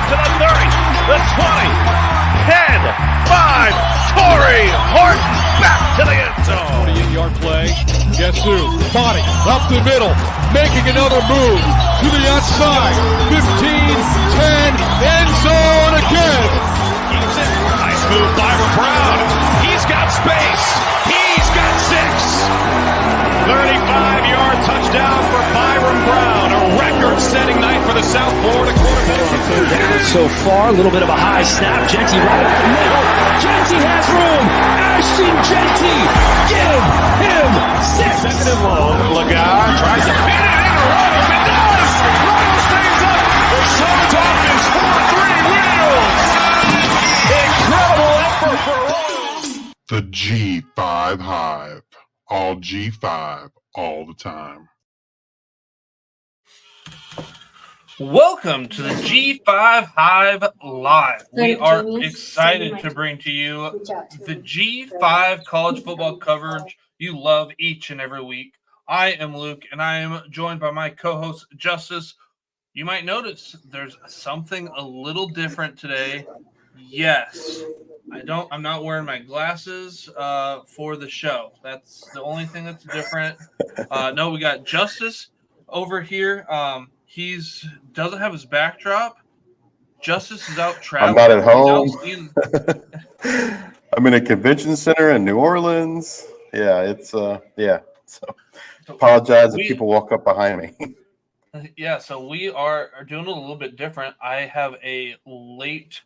to the 30, the 20, 10, 5. Torrey Horton back to the end zone. 28-yard play. Guess who? Body up the middle, making another move to the outside. 15, 10, end zone again. Keeps it. Nice move by Brown. He's got space. He's got 6. 35-yard touchdown for Byron Brown. A record-setting night for the South Florida quarterback. Down so far, a little bit of a high snap. Genty right up the middle. Genty has room. Ashton Genty, give him 6. Second and long. Lagar tries to pin it in. Ramos, it does. Ramos stays up. The Suns offense 4-3 wheels. Incredible effort for Ramos. The G5 Hive. All G5, all the time. Welcome to the G5 Hive Live. We are excited to bring to you the G5 college football coverage you love each and every week. I am Luke, and I am joined by my co-host, Justice. You might notice there's something a little different today. Yes, I'm not wearing my glasses for the show. That's the only thing that's different. No, we got Justice over here. He's doesn't have his backdrop. Justice is out traveling. I'm not at home. I'm in a convention center in New Orleans. Yeah, it's So apologize if people walk up behind me. Yeah, so we are doing a little bit different. I have a late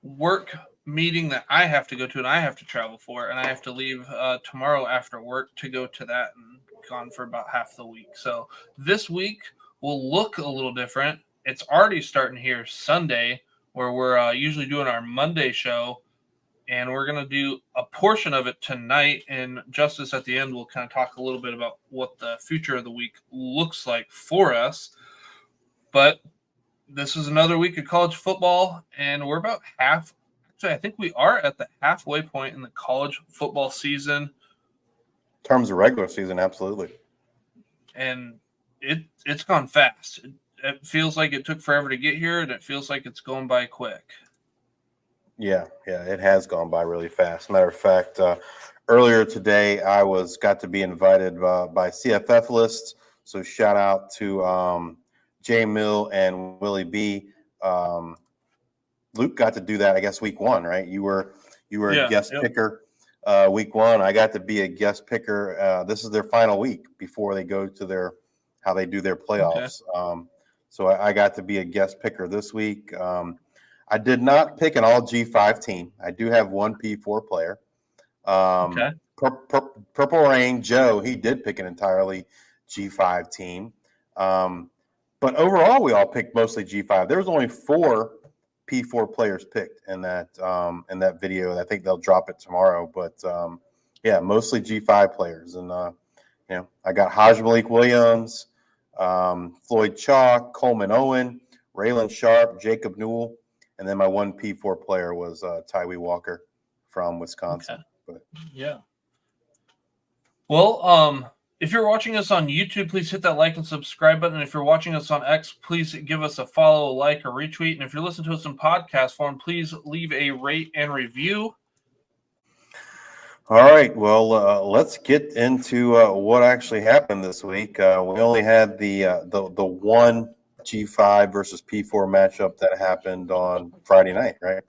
work meeting that I have to go to and I have to travel for, and I have to leave tomorrow after work to go to that and gone for about half the week. So this week will look a little different. It's already starting here Sunday, where we're usually doing our Monday show, and we're going to do a portion of it tonight, and Justice at the end will kind of talk a little bit about what the future of the week looks like for us. But this is another week of college football, and we're about I think we are at the halfway point in the college football season. In terms of regular season, absolutely. And it's gone fast. It feels like it took forever to get here, and it feels like it's going by quick. Yeah, it has gone by really fast. Matter of fact, earlier today, I got to be invited by CFF lists. So shout out to Jay Mill and Willie B. Luke got to do that, I guess, week 1, right? You were a guest picker week 1. I got to be a guest picker. This is their final week before they go to how they do their playoffs. Okay. So I got to be a guest picker this week. I did not pick an all G5 team. I do have one P4 player. Okay. Purple Rain Joe, he did pick an entirely G5 team. But overall, we all picked mostly G5. There was only 4 P4 players picked in that video, and I think they'll drop it tomorrow. But mostly G5 players, and I got Haj Malik Williams, Floyd Chalk, Coleman Owen, Raylan Sharp, Jacob Newell, and then my one P4 player was Tyree Walker from Wisconsin. Okay. Yeah. Well, if you're watching us on YouTube, please hit that like and subscribe button. If you're watching us on X, please give us a follow, a like, or retweet. And if you're listening to us in podcast form, please leave a rate and review. All right. Well, let's get into what actually happened this week. We only had the one G5 versus P4 matchup that happened on Friday night, right?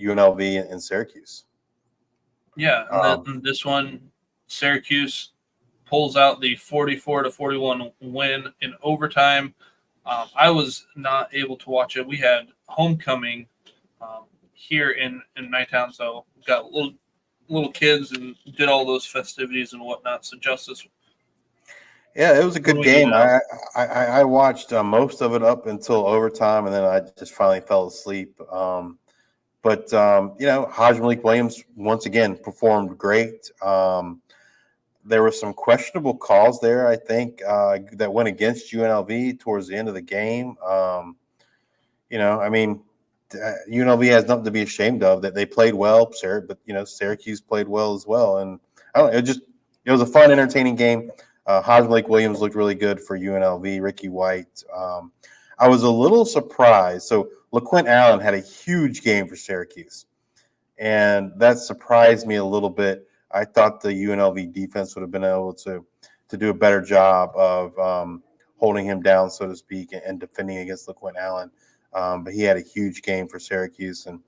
UNLV and Syracuse. Yeah. And then this one, Syracuse pulls out the 44-41 win in overtime. I was not able to watch it. We had homecoming here in Nighttown, so got little kids and did all those festivities and whatnot. So Justice. Yeah, it was a good game. I watched most of it up until overtime, and then I just finally fell asleep. But Haj Malik Williams once again performed great. There were some questionable calls there, I think, that went against UNLV towards the end of the game. UNLV has nothing to be ashamed of. That they played well, but Syracuse played well as well. And I don't know, it was a fun, entertaining game. Haj Malik Williams looked really good for UNLV. Ricky White. I was a little surprised. So LaQuint Allen had a huge game for Syracuse, and that surprised me a little bit. I thought the UNLV defense would have been able to do a better job of holding him down, so to speak, and defending against LaQuint Allen. But he had a huge game for Syracuse, and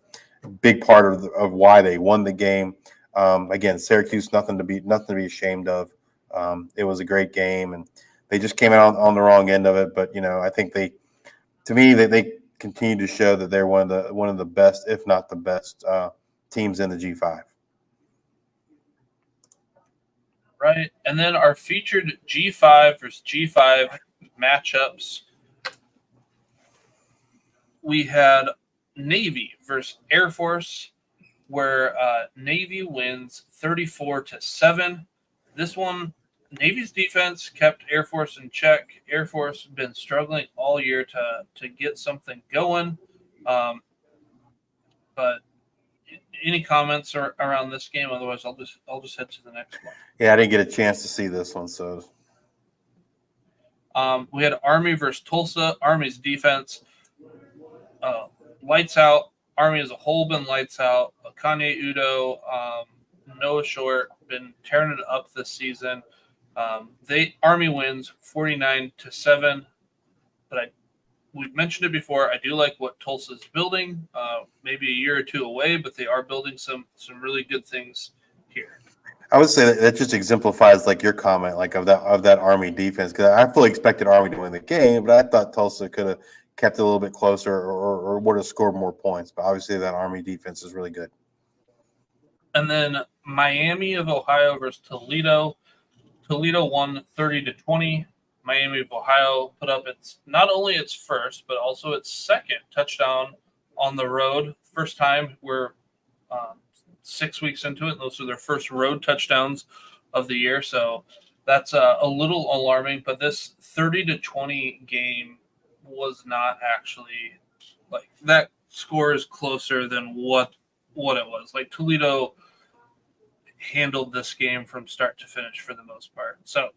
a big part of why they won the game. Again, Syracuse, nothing to be ashamed of. It was a great game, and they just came out on the wrong end of it. But I think they continue to show that they're one of the best, if not the best, teams in the G5. Right, and then our featured G5 versus G5 matchups. We had Navy versus Air Force, where Navy wins 34-7. This one, Navy's defense kept Air Force in check. Air Force has been struggling all year to get something going. But any comments around this game? Otherwise, I'll just head to the next one. Yeah, I didn't get a chance to see this one, so. We had Army versus Tulsa. Army's defense, lights out. Army as a whole been lights out. Kanye Udo, Noah Short been tearing it up this season. Army wins 49-7. But we've mentioned it before. I do like what Tulsa's building. Maybe a year or two away, but they are building some really good things here. I would say that just exemplifies like your comment, like of that Army defense, because I fully expected Army to win the game, but I thought Tulsa could have kept it a little bit closer or would have scored more points. But obviously, that Army defense is really good. And then Miami of Ohio versus Toledo. Toledo won 30-20. Miami of Ohio put up not only its first, but also its second touchdown on the road. First time we're 6 weeks into it. Those are their first road touchdowns of the year. So that's a little alarming. But this 30-20 game was not actually like that. Score is closer than what it was. Like Toledo handled this game from start to finish for the most part. So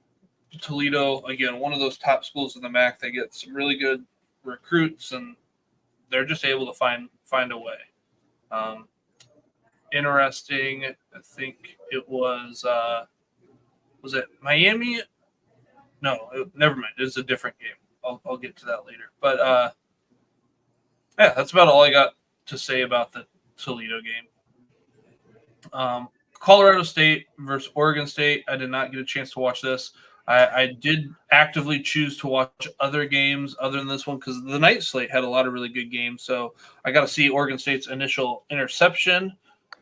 Toledo, again, one of those top schools in the MAC. They get some really good recruits, and they're just able to find a way. Interesting. I think it was it Miami? No, never mind. It's a different game. I'll get to that later. But yeah, that's about all I got to say about the Toledo game. Colorado State versus Oregon State. I did not get a chance to watch this. I did actively choose to watch other games other than this one because the night slate had a lot of really good games. So I got to see Oregon State's initial interception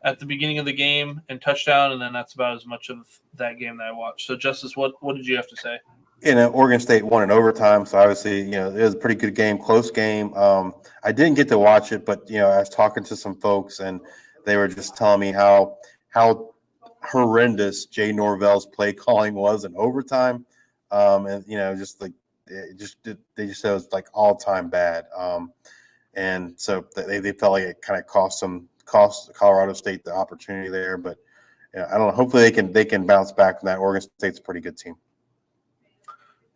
at the beginning of the game and touchdown, and then that's about as much of that game that I watched. So, Justice, what did you have to say? Oregon State won in overtime, so obviously, it was a pretty good game, close game. I didn't get to watch it, but I was talking to some folks, and they were just telling me how horrendous Jay Norvell's play calling was in overtime, and just like they just said it was like all time bad, and so they felt like it kind of cost Colorado State the opportunity there, but I don't know. Hopefully they can bounce back from that. Oregon State's a pretty good team.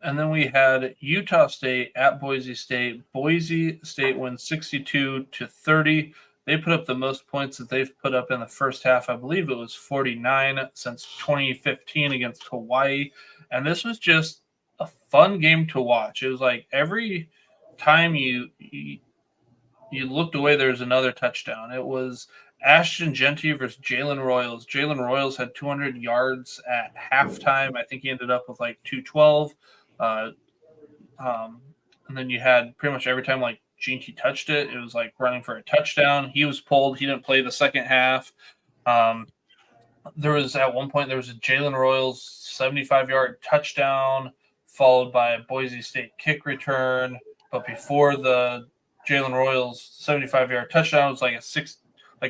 And then we had Utah State at Boise State. Boise State wins 62-30. They put up the most points that they've put up in the first half. I believe it was 49 since 2015 against Hawaii. And this was just a fun game to watch. It was like every time you looked away, there was another touchdown. It was Ashton Jeanty versus Jalen Royals. Jalen Royals had 200 yards at halftime. I think he ended up with like 212. And then you had pretty much every time like Jeanty touched it, it was like running for a touchdown. He was pulled. He didn't play the second half. There was at one point, there was a Jalen Royals 75-yard touchdown followed by a Boise State kick return. But before the Jalen Royals 75-yard touchdown, it was like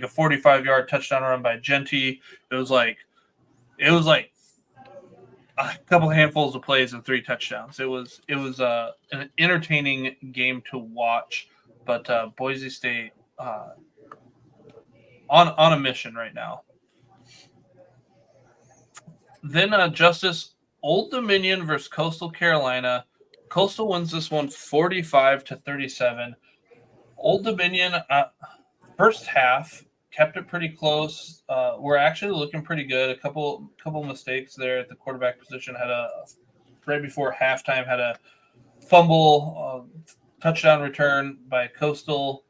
a 45-yard touchdown run by Jeanty. It was like a couple handfuls of plays and 3 touchdowns. It was an entertaining game to watch, but Boise State on a mission right now. Then Justice, Old Dominion versus Coastal Carolina. Coastal wins this one 45-37. Old Dominion, first half, kept it pretty close. We're actually looking pretty good. A couple mistakes there at the quarterback position. Right before halftime, had a fumble, touchdown return by Coastal.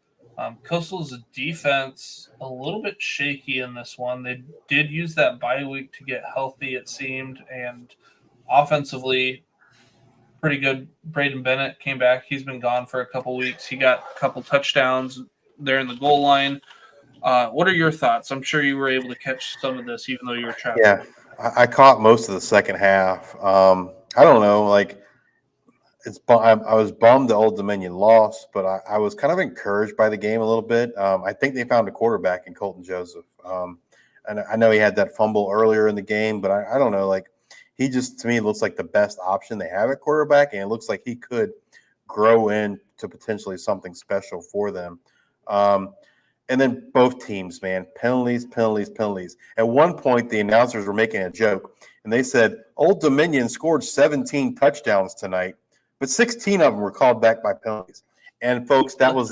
Coastal's defense a little bit shaky in this one. They did use that bye week to get healthy, it seemed, and offensively pretty good. Braden Bennett came back. He's been gone for a couple weeks. He got a couple touchdowns there in the goal line. What are your thoughts? I'm sure you were able to catch some of this, even though you were traveling. Yeah, I caught most of the second half. I don't know, like I was bummed the Old Dominion lost, but I was kind of encouraged by the game a little bit. I think they found a quarterback in Colton Joseph. And I know he had that fumble earlier in the game, but I don't know, like he just, to me, looks like the best option they have at quarterback, and it looks like he could grow into potentially something special for them. And then both teams, man, penalties. At one point, the announcers were making a joke, and they said Old Dominion scored 17 touchdowns tonight, but 16 of them were called back by penalties. And folks, that was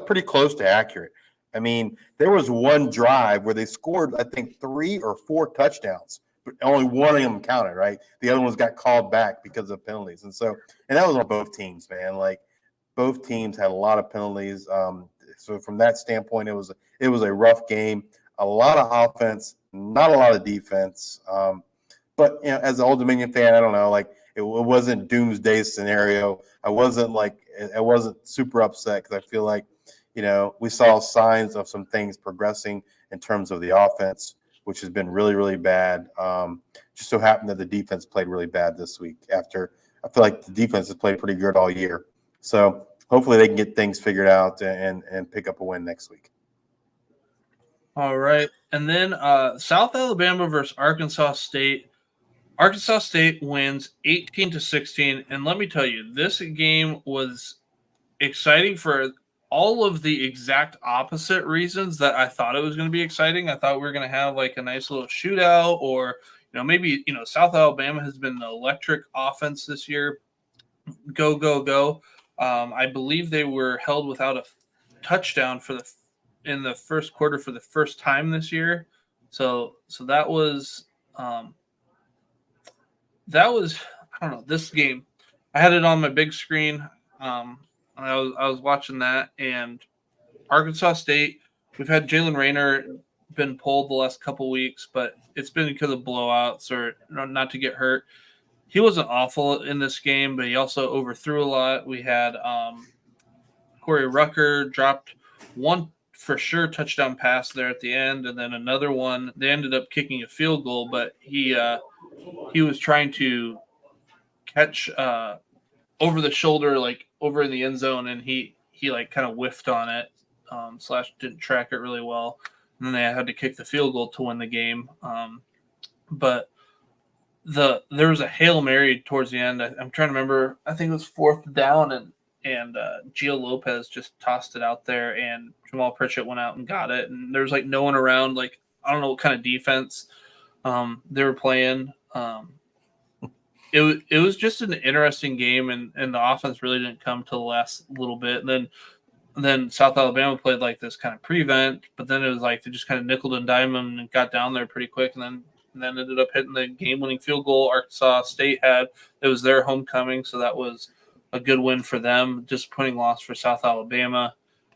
pretty close to accurate. I mean, there was one drive where they scored, I think, 3 or 4 touchdowns, but only one of them counted, right? The other ones got called back because of penalties. And that was on both teams, man. Like, both teams had a lot of penalties. So from that standpoint, it was a rough game. A lot of offense, not a lot of defense. But as an Old Dominion fan, I don't know, like it wasn't doomsday scenario. I wasn't super upset because I feel like we saw signs of some things progressing in terms of the offense, which has been really, really bad. Just so happened that the defense played really bad this week. After I feel like the defense has played pretty good all year. So hopefully they can get things figured out and pick up a win next week. All right. And then South Alabama versus Arkansas State. Arkansas State wins 18-16. And let me tell you, this game was exciting for all of the exact opposite reasons that I thought it was going to be exciting. I thought we were going to have like a nice little shootout, or maybe South Alabama has been an electric offense this year. Go. I believe they were held without a touchdown in the first quarter for the first time this year. So that was I don't know, this game. I had it on my big screen. I was watching that, and Arkansas State, we've had Jalen Rayner been pulled the last couple weeks, but it's been because of blowouts or not to get hurt. He wasn't awful in this game, but he also overthrew a lot. We had Corey Rucker dropped one for sure touchdown pass there at the end, and then another one. They ended up kicking a field goal, but he was trying to catch over the shoulder, like over in the end zone, and he like kind of whiffed on it, / didn't track it really well. And then they had to kick the field goal to win the game. But there was a Hail Mary towards the end. I'm trying to remember. I think it was 4th down, and Gio Lopez just tossed it out there, and Jamal Pritchett went out and got it. And there was like no one around. Like, I don't know what kind of defense they were playing. It was just an interesting game, and the offense really didn't come till the last little bit. And then South Alabama played like this kind of prevent, but then it was like they just kind of nickeled and dimed them and got down there pretty quick, and then ended up hitting the game-winning field goal. Arkansas State it was their homecoming, so that was a good win for them. Disappointing loss for South Alabama,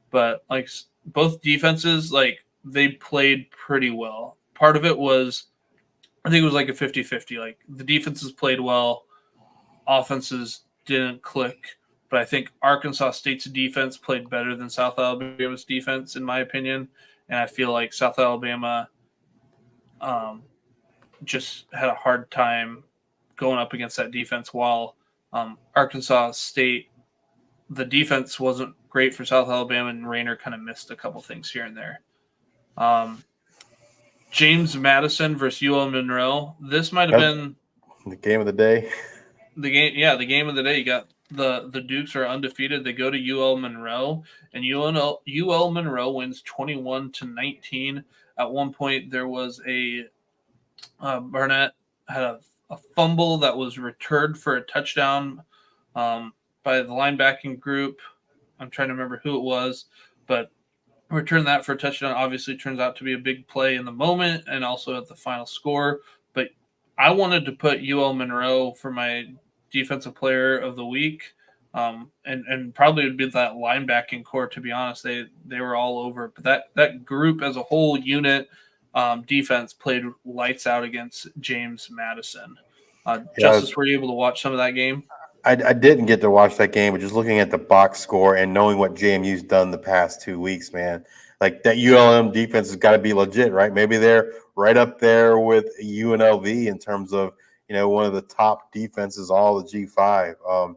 but like both defenses, like they played pretty well. Part of it was, I think it was like a 50-50. Like the defenses played well, offenses didn't click. But I think Arkansas State's defense played better than South Alabama's defense, in my opinion. And I feel like South Alabama just had a hard time going up against that defense, while Arkansas State, the defense wasn't great for South Alabama, and Rayner kind of missed a couple things here and there. James Madison versus UL Monroe. This might have been the game of the day. The game of the day. You got the Dukes are undefeated. They go to UL Monroe, and UL Monroe wins 21-19. At one point, there was a Barnett had a fumble that was returned for a touchdown by the linebacking group. I'm trying to remember who it was, but return that for a touchdown obviously turns out to be a big play in the moment and also at the final score. But I wanted to put UL Monroe for my defensive player of the week. And probably would be that linebacking core, to be honest. They were all over it. But that group as a whole unit, defense played lights out against James Madison. Justice, were you able to watch some of that game? I didn't get to watch that game, but just looking at the box score and knowing what JMU's done the past 2 weeks, man, like that ULM defense has got to be legit, right? Maybe they're right up there with UNLV in terms of, one of the top defenses, all the G5.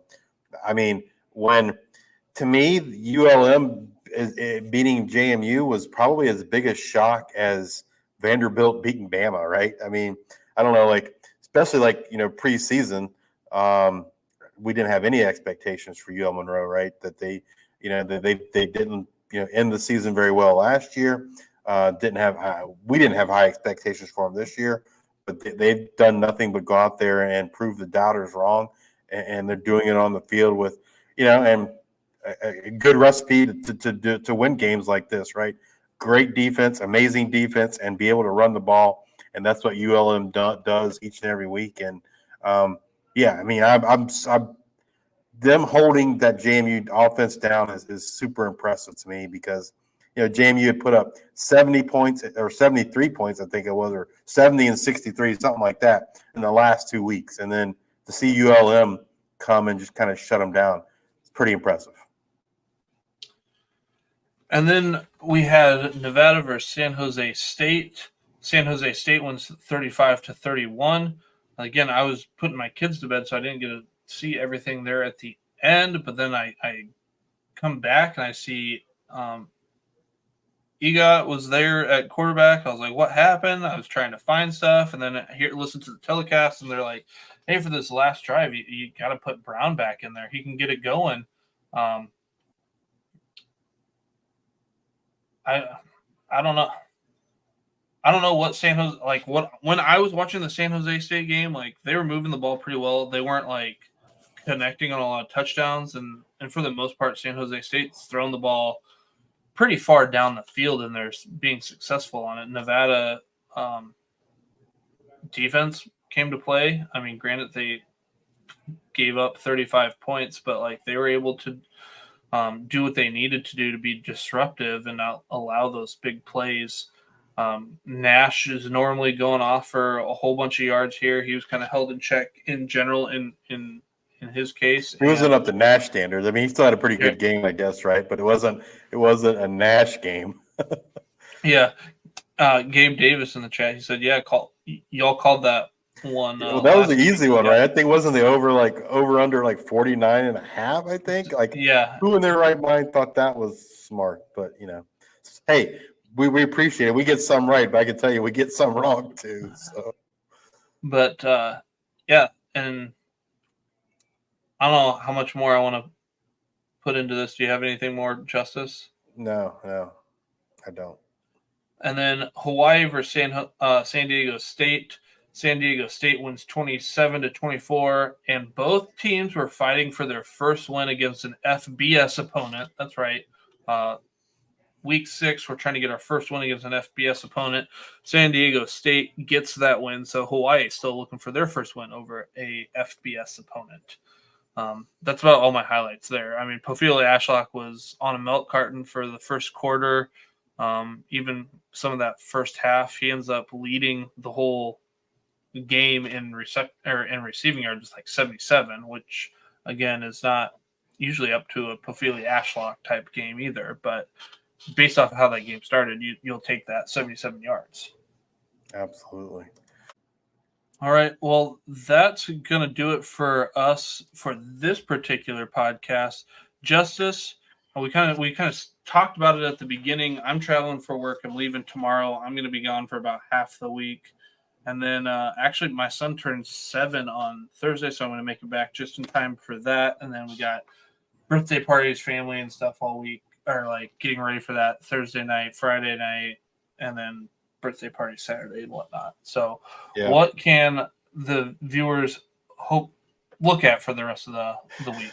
I mean, to me, ULM beating JMU was probably as big a shock as Vanderbilt beating Bama, right? I mean, I don't know, especially preseason. We didn't have any expectations for UL Monroe, right? That they didn't end the season very well last year. We didn't have high expectations for them this year, but they've done nothing but go out there and prove the doubters wrong, and they're doing it on the field with and a good recipe to win games like this, right? Great defense, amazing defense, and be able to run the ball, and that's what ULM does each and every week. And yeah, I mean, I'm them holding that JMU offense down is super impressive to me because JMU had put up 70 points or 73 points, I think it was, or 70 and 63, something like that, in the last 2 weeks, and then to see ULM come and just kind of shut them down, it's pretty impressive. And then we had Nevada versus San Jose State. San Jose State wins 35-31. Again, I was putting my kids to bed, so I didn't get to see everything there at the end. But then I come back and I see EGOT was there at quarterback. I was like, what happened? I was trying to find stuff. And then listen to the telecast, and they're like, hey, for this last drive, you got to put Brown back in there. He can get it going. I don't know. I don't know what San Jose when I was watching the San Jose State game, they were moving the ball pretty well. They weren't connecting on a lot of touchdowns, and for the most part, San Jose State's thrown the ball pretty far down the field, and they're being successful on it. Nevada defense came to play. I mean, granted, they gave up 35 points, but they were able to do what they needed to do to be disruptive and not allow those big plays. Nash is normally going off for a whole bunch of yards here. He was kind of held in check in general in his case. He wasn't up to Nash standards. I mean, he still had a pretty good game, I guess, right? But it wasn't a Nash game. Yeah. Gabe Davis in the chat, he said, yeah, y'all called that one. Well, that was the easy one, right? I think wasn't the over under 49.5, I think. Yeah. Who in their right mind thought that was smart? But hey, we appreciate it. We get some right, but I can tell you we get some wrong too. So, but yeah, and I don't know how much more I want to put into this. Do you have anything more, Justice? No, I don't. And then Hawaii versus San Diego State. San Diego State wins 27-24, and both teams were fighting for their first win against an FBS opponent. That's right. Week 6, we're trying to get our first win against an FBS opponent. San Diego State gets that win, so Hawaii is still looking for their first win over a FBS opponent. That's about all my highlights there. I mean, Pofile Ashlock was on a milk carton for the first quarter. Even some of that first half, he ends up leading the whole game in receiving yards, 77, which again is not usually up to a Pofile Ashlock type game either. But based off of how that game started, you'll take that 77 yards. Absolutely. All right. Well, that's going to do it for us for this particular podcast. Justice, we kind of talked about it at the beginning. I'm traveling for work. I'm leaving tomorrow. I'm going to be gone for about half the week. And then actually my son turns 7 on Thursday, so I'm going to make it back just in time for that. And then we got birthday parties, family, and stuff all week, or getting ready for that Thursday night, Friday night, and then birthday party Saturday and whatnot. So What can the viewers look at for the rest of the week?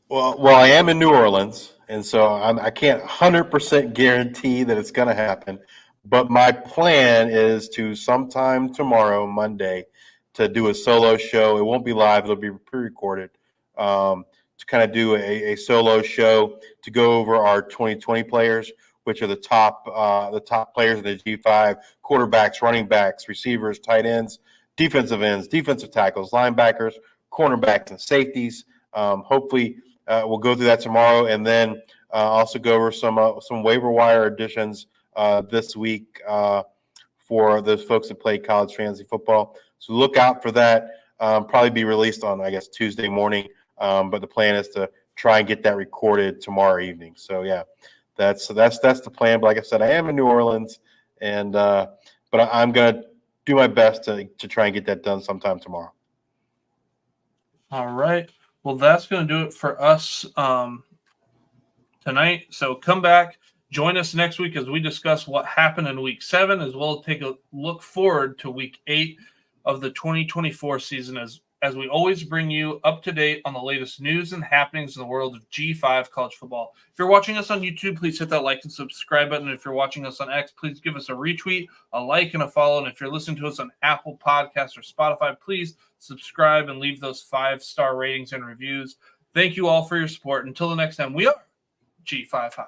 Well, I am in New Orleans, and so I can't 100% guarantee that it's going to happen. But my plan is to sometime tomorrow, Monday, to do a solo show. It won't be live; it'll be pre-recorded. To kind of do a solo show to go over our 2020 players, which are the top players in the G5: quarterbacks, running backs, receivers, tight ends, defensive tackles, linebackers, cornerbacks, and safeties. Hopefully, we'll go through that tomorrow, and then also go over some waiver wire additions this week for those folks that play college fantasy football. So look out for that. Probably be released on, I guess, Tuesday morning. But the plan is to try and get that recorded tomorrow evening. So yeah, that's the plan. But like I said, I am in New Orleans, and but I'm gonna do my best to try and get that done sometime tomorrow. All right. Well, that's going to do it for us tonight. So come back, join us next week as we discuss what happened in Week 7, as well as take a look forward to Week 8 of the 2024 season as we always bring you up to date on the latest news and happenings in the world of G5 college football. If you're watching us on YouTube, please hit that like and subscribe button. If you're watching us on X, please give us a retweet, a like, and a follow. And if you're listening to us on Apple Podcasts or Spotify, please subscribe and leave those 5-star ratings and reviews. Thank you all for your support. Until the next time, we are G5 Hive.